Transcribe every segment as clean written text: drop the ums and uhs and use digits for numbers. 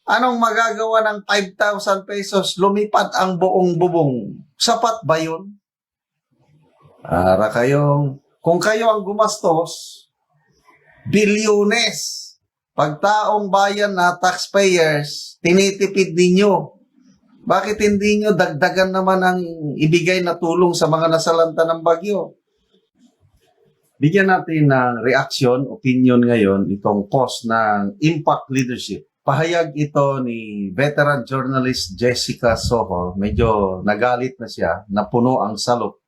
Anong magagawa ng 5,000 pesos? Lumipat ang buong bubong. Sapat ba yun? Kung kayo ang gumastos, bilyones. Pag taong bayan na taxpayers, tinitipid ninyo. Bakit hindi nyo dagdagan naman ang ibigay na tulong sa mga nasalanta ng bagyo? Bigyan natin ng reaction, opinion ngayon, itong post ng Impact Leadership. Pahayag ito ni veteran journalist Jessica Soho. Medyo nagalit na siya, napuno ang salot.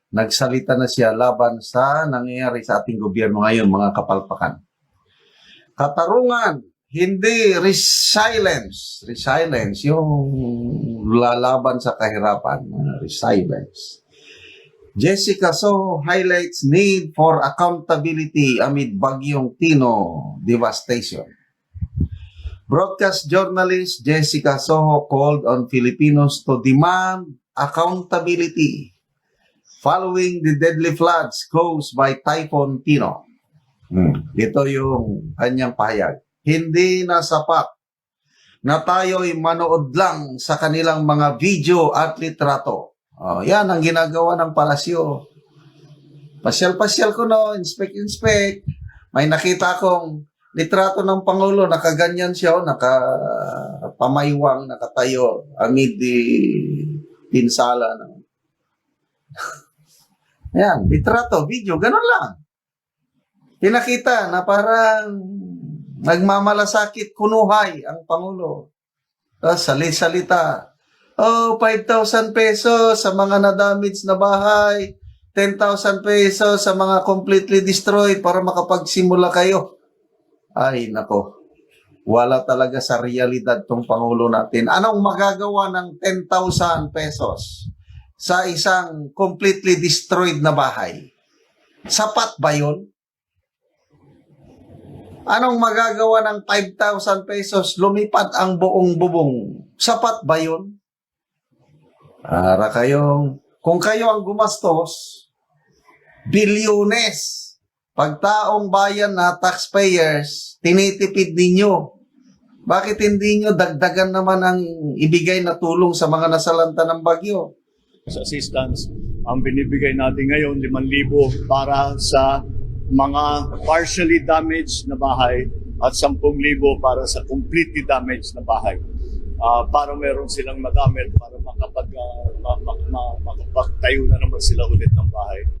Nagsalita na siya laban sa nangyayari sa ating gobyerno ngayon, mga kapalpakan. Katarungan, hindi resilience. Resilience, yung lalaban sa kahirapan. Resilience. Jessica Soho highlights need for accountability amid Bagyong Tino devastation. Broadcast journalist Jessica Soho called on Filipinos to demand accountability following the deadly floods caused by Typhoon Tino. Ito yung kanyang pahayag. Hindi na sapat na tayo'y manood lang sa kanilang mga video at litrato. Yan ang ginagawa ng palasyo. Pasyal-pasyal ko no, inspect. May nakita akong litrato ng Pangulo, nakaganyan siya, nakapamaywang, nakatayo amid the pinsala. Yan, litrato, video, ganun lang. Pinakita na parang nagmamalasakit, kunuhay ang Pangulo. Salita. 5,000 pesos sa mga na-damage na bahay, 10,000 pesos sa mga completely destroyed para makapagsimula kayo. Ay, nako. Wala talaga sa realidad tong Pangulo natin. Anong magagawa ng 10,000 pesos sa isang completely destroyed na bahay? Sapat ba yun? Anong magagawa ng 5,000 pesos? Lumipat ang buong bubong. Sapat ba yun? Kung kayo ang gumastos, bilyones. Pag taong bayan na taxpayers, tinitipid ninyo. Bakit hindi nyo dagdagan naman ang ibigay na tulong sa mga nasalanta ng bagyo? Sa assistance, ang binibigay natin ngayon, 5,000 para sa mga partially damaged na bahay at 10,000 para sa completely damaged na bahay. Para meron silang magamit para makapagtayo na naman sila ulit ng bahay.